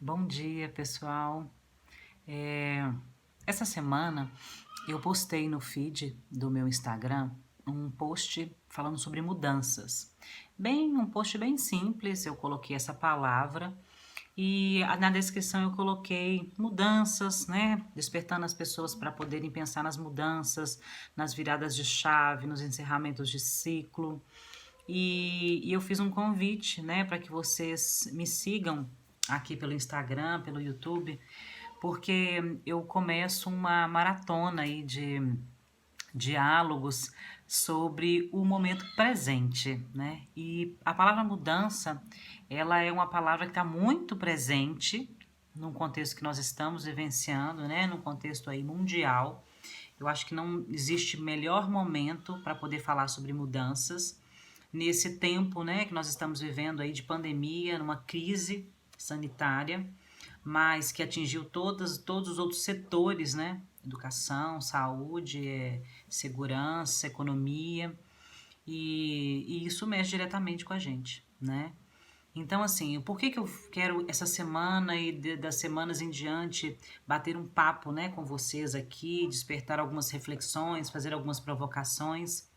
Bom dia, pessoal. Essa semana eu postei no feed do meu Instagram um post falando sobre mudanças. Um post bem simples, eu coloquei essa palavra e na descrição eu coloquei mudanças, né? Despertando as pessoas para poderem pensar nas mudanças, nas viradas de chave, nos encerramentos de ciclo. E eu fiz um convite, né, para que vocês me sigam aqui pelo Instagram, pelo YouTube, porque eu começo uma maratona aí de diálogos sobre o momento presente, né? E a palavra mudança, ela é uma palavra que está muito presente num contexto que nós estamos vivenciando, né? Num contexto aí mundial. Eu acho que não existe melhor momento para poder falar sobre mudanças nesse tempo, né, que nós estamos vivendo aí de pandemia, numa crise sanitária, mas que atingiu todos os outros setores, né? Educação, saúde, segurança, economia, e isso mexe diretamente com a gente, né? Então, assim, por que eu quero essa semana e das semanas em diante bater um papo, né, com vocês aqui, despertar algumas reflexões, fazer algumas provocações?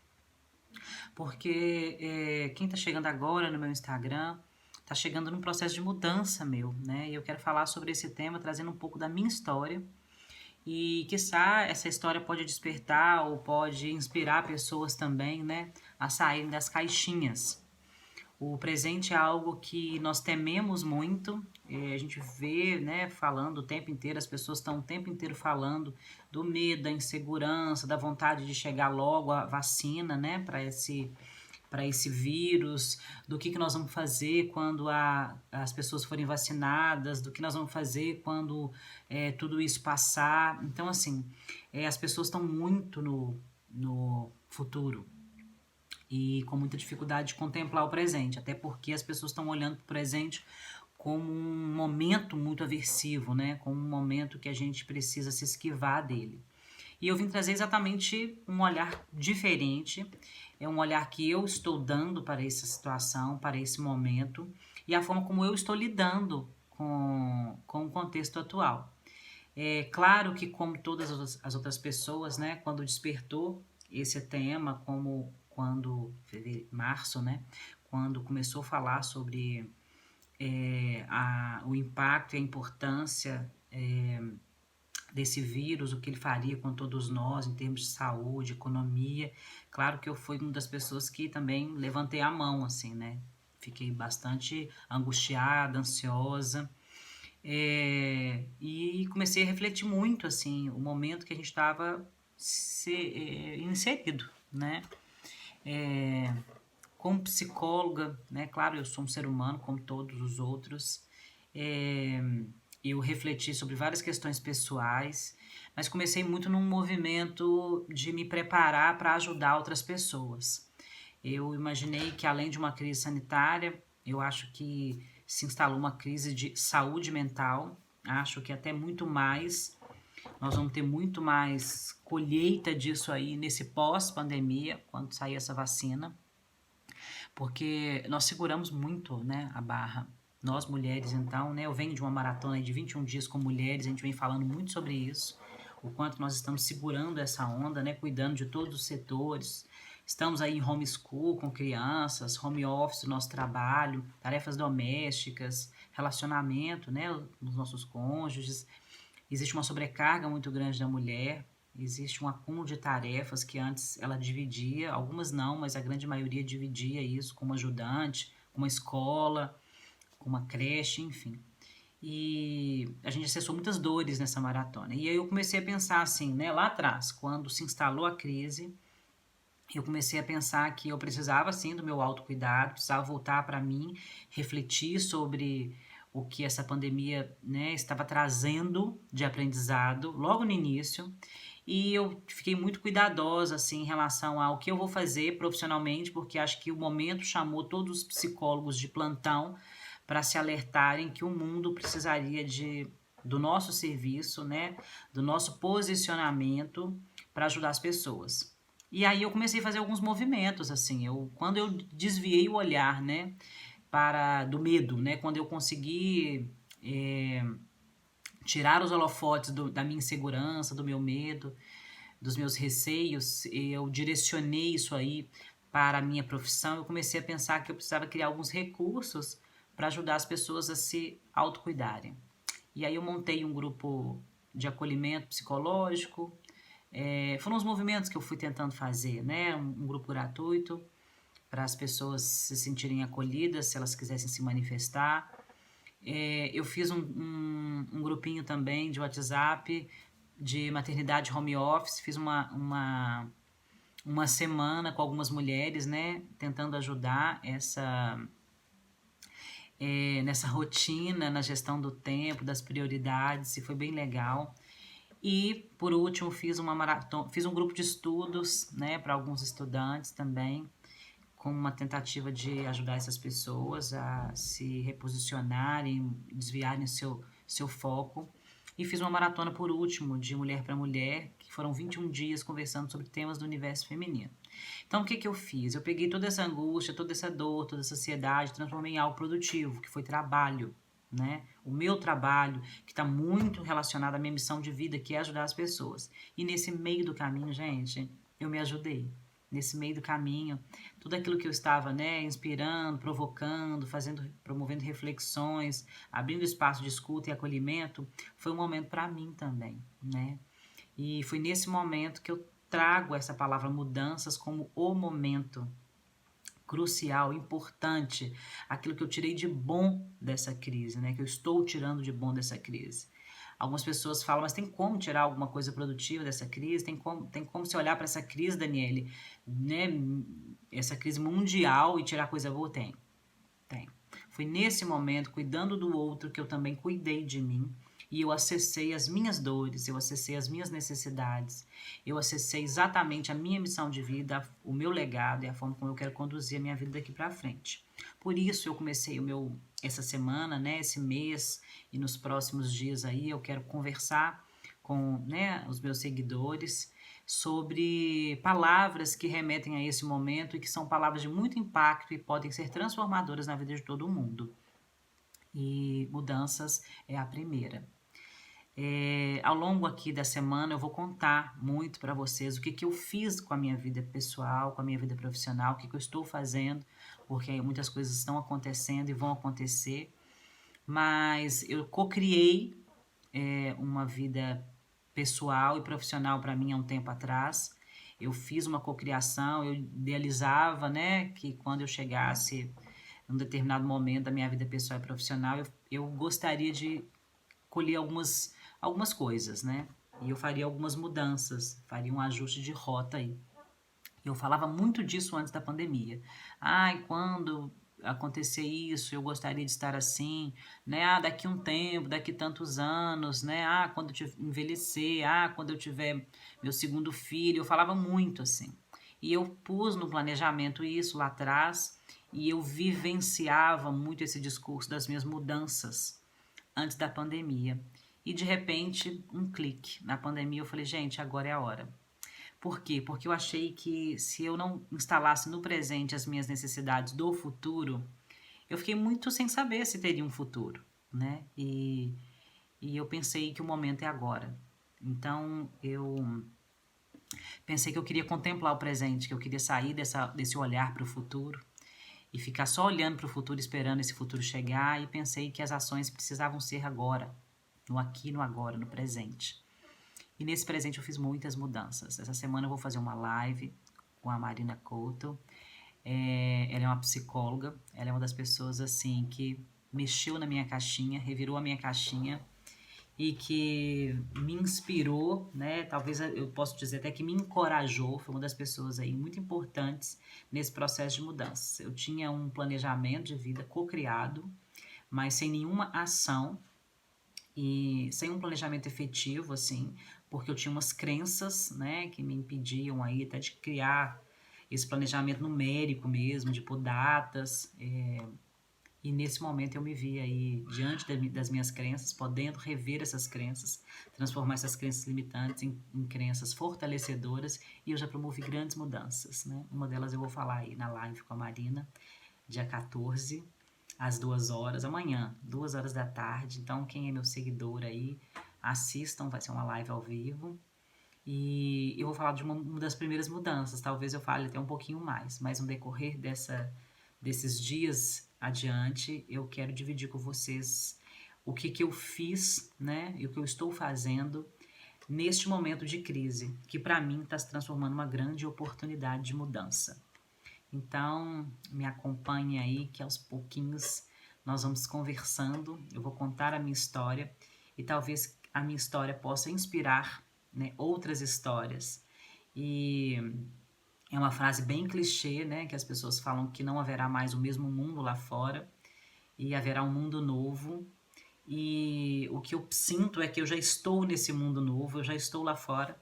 Porque quem está chegando agora no meu Instagram está chegando num processo de mudança meu, né? E eu quero falar sobre esse tema, trazendo um pouco da minha história. E, quiçá, essa história pode despertar ou pode inspirar pessoas também, né? A saírem das caixinhas. O presente é algo que nós tememos muito, a gente vê, né, falando o tempo inteiro, as pessoas estão o tempo inteiro falando do medo, da insegurança, da vontade de chegar logo a vacina, né, para esse vírus, do que nós vamos fazer quando as pessoas forem vacinadas, do que nós vamos fazer quando tudo isso passar. Então, assim, as pessoas estão muito no futuro e com muita dificuldade de contemplar o presente, até porque as pessoas estão olhando para o presente como um momento muito aversivo, né? Como um momento que a gente precisa se esquivar dele. E eu vim trazer exatamente um olhar diferente, é um olhar que eu estou dando para essa situação, para esse momento, e a forma como eu estou lidando com o contexto atual. É claro que, como todas as outras pessoas, né, quando despertou esse tema, como quando, março, né, quando começou a falar sobre o impacto e a importância desse vírus, o que ele faria com todos nós em termos de saúde, economia. Claro que eu fui uma das pessoas que também levantei a mão, assim, né? Fiquei bastante angustiada, ansiosa. E comecei a refletir muito, assim, o momento que a gente estava inserido, né? É, como psicóloga, né? Claro, eu sou um ser humano como todos os outros. É, eu refleti sobre várias questões pessoais, mas comecei muito num movimento de me preparar para ajudar outras pessoas. Eu imaginei que, além de uma crise sanitária, eu acho que se instalou uma crise de saúde mental. Acho que até muito mais. Nós vamos ter muito mais colheita disso aí nesse pós-pandemia, quando sair essa vacina, porque nós seguramos muito, né, a barra. Nós mulheres, então, né, eu venho de uma maratona de 21 dias com mulheres, a gente vem falando muito sobre isso, o quanto nós estamos segurando essa onda, né, cuidando de todos os setores. Estamos aí em homeschool com crianças, home office, nosso trabalho, tarefas domésticas, relacionamento, né, nos nossos cônjuges. Existe uma sobrecarga muito grande da mulher, existe um acúmulo de tarefas que antes ela dividia, algumas não, mas a grande maioria dividia isso com uma ajudante, com uma escola, com uma creche, enfim. E a gente acessou muitas dores nessa maratona. E aí eu comecei a pensar assim, né, lá atrás, quando se instalou a crise, eu comecei a pensar que eu precisava sim do meu autocuidado, precisava voltar para mim, refletir sobre o que essa pandemia, né, estava trazendo de aprendizado logo no início. E eu fiquei muito cuidadosa assim em relação ao que eu vou fazer profissionalmente, porque acho que o momento chamou todos os psicólogos de plantão para se alertarem que o mundo precisaria do nosso serviço, né, do nosso posicionamento para ajudar as pessoas. E aí eu comecei a fazer alguns movimentos, assim, quando eu desviei o olhar, né, para do medo, né, quando eu consegui tirar os holofotes da minha insegurança, do meu medo, dos meus receios, eu direcionei isso aí para a minha profissão. Eu comecei a pensar que eu precisava criar alguns recursos para ajudar as pessoas a se autocuidarem. E aí eu montei um grupo de acolhimento psicológico. Foram os movimentos que eu fui tentando fazer, né? Um grupo gratuito para as pessoas se sentirem acolhidas, se elas quisessem se manifestar. Eu fiz um grupinho também de WhatsApp de maternidade home office, fiz uma semana com algumas mulheres, né, tentando ajudar nessa rotina, na gestão do tempo, das prioridades, e foi bem legal. E, por último, fiz uma maratona, fiz um grupo de estudos, né, para alguns estudantes também, com uma tentativa de ajudar essas pessoas a se reposicionarem, desviarem seu foco. E fiz uma maratona, por último, de mulher para mulher, que foram 21 dias conversando sobre temas do universo feminino. Então, o que eu fiz? Eu peguei toda essa angústia, toda essa dor, toda essa ansiedade, transformei em algo produtivo, que foi trabalho, né? O meu trabalho, que está muito relacionado à minha missão de vida, que é ajudar as pessoas. E nesse meio do caminho, gente, eu me ajudei. Nesse meio do caminho, tudo aquilo que eu estava, né, inspirando, provocando, promovendo reflexões, abrindo espaço de escuta e acolhimento, foi um momento para mim também, né? E foi nesse momento que eu trago essa palavra mudanças como o momento crucial, importante, aquilo que eu tirei de bom dessa crise, né? Que eu estou tirando de bom dessa crise. Algumas pessoas falam, mas tem como tirar alguma coisa produtiva dessa crise? Tem como se olhar para essa crise, Daniele, né? Essa crise mundial e tirar coisa boa? Tem. Foi nesse momento, cuidando do outro, que eu também cuidei de mim. E eu acessei as minhas dores, eu acessei as minhas necessidades, eu acessei exatamente a minha missão de vida, o meu legado e a forma como eu quero conduzir a minha vida daqui para frente. Por isso eu comecei essa semana, né, esse mês e nos próximos dias aí eu quero conversar com, né, os meus seguidores sobre palavras que remetem a esse momento e que são palavras de muito impacto e podem ser transformadoras na vida de todo mundo. E mudanças é a primeira. Ao longo aqui da semana eu vou contar muito para vocês o que eu fiz com a minha vida pessoal, com a minha vida profissional, o que eu estou fazendo, porque muitas coisas estão acontecendo e vão acontecer, mas eu co-criei uma vida pessoal e profissional para mim há um tempo atrás. Eu fiz uma cocriação, eu idealizava, né, que quando eu chegasse num determinado momento da minha vida pessoal e profissional, eu gostaria de colher algumas coisas, né? E eu faria algumas mudanças, faria um ajuste de rota aí. Eu falava muito disso antes da pandemia. Ai, quando acontecer isso, eu gostaria de estar assim, né? Ah, daqui um tempo, daqui tantos anos, né? Ah, quando eu envelhecer, ah, quando eu tiver meu segundo filho, eu falava muito assim. E eu pus no planejamento isso lá atrás e eu vivenciava muito esse discurso das minhas mudanças antes da pandemia. E de repente, um clique. Na pandemia eu falei, gente, agora é a hora. Por quê? Porque eu achei que se eu não instalasse no presente as minhas necessidades do futuro, eu fiquei muito sem saber se teria um futuro, né? E eu pensei que o momento é agora. Então eu pensei que eu queria contemplar o presente, que eu queria sair desse olhar para o futuro e ficar só olhando para o futuro, esperando esse futuro chegar, e pensei que as ações precisavam ser agora, no aqui, no agora, no presente. E nesse presente eu fiz muitas mudanças. Essa semana eu vou fazer uma live com a Marina Couto. Ela é uma psicóloga, ela é uma das pessoas assim que mexeu na minha caixinha, revirou a minha caixinha e que me inspirou, né? Talvez eu possa dizer até que me encorajou, foi uma das pessoas aí muito importantes nesse processo de mudança. Eu tinha um planejamento de vida co-criado, mas sem nenhuma ação e sem um planejamento efetivo, assim, porque eu tinha umas crenças, né, que me impediam aí até de criar esse planejamento numérico mesmo, de pôr datas, e nesse momento eu me vi aí diante das minhas crenças, podendo rever essas crenças, transformar essas crenças limitantes em crenças fortalecedoras, e eu já promovi grandes mudanças, né? Uma delas eu vou falar aí na live com a Marina, dia 14, às 2 horas, amanhã, 2 horas da tarde. Então, quem é meu seguidor aí, assistam, vai ser uma live ao vivo. E eu vou falar de uma das primeiras mudanças, talvez eu fale até um pouquinho mais, mas no decorrer desses dias adiante, eu quero dividir com vocês o que eu fiz, né, e o que eu estou fazendo neste momento de crise, que para mim está se transformando numa grande oportunidade de mudança. Então, me acompanhe aí, que aos pouquinhos nós vamos conversando, eu vou contar a minha história e talvez a minha história possa inspirar, né, outras histórias. E é uma frase bem clichê, né, que as pessoas falam que não haverá mais o mesmo mundo lá fora e haverá um mundo novo. E o que eu sinto é que eu já estou nesse mundo novo, eu já estou lá fora.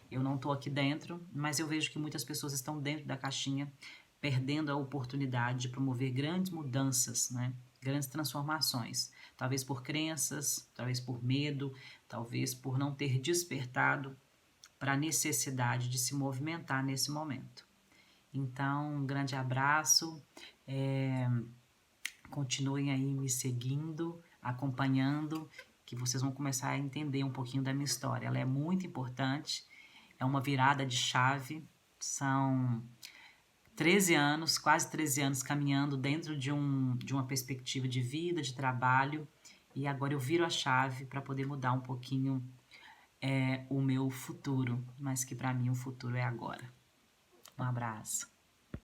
Eu não estou aqui dentro, mas eu vejo que muitas pessoas estão dentro da caixinha, perdendo a oportunidade de promover grandes mudanças, né? Grandes transformações. Talvez por crenças, talvez por medo, talvez por não ter despertado para a necessidade de se movimentar nesse momento. Então, um grande abraço, continuem aí me seguindo, acompanhando, que vocês vão começar a entender um pouquinho da minha história. Ela é muito importante, é uma virada de chave, são 13 anos, quase 13 anos caminhando dentro de uma perspectiva de vida, de trabalho, e agora eu viro a chave para poder mudar um pouquinho o meu futuro, mas que para mim o futuro é agora. Um abraço.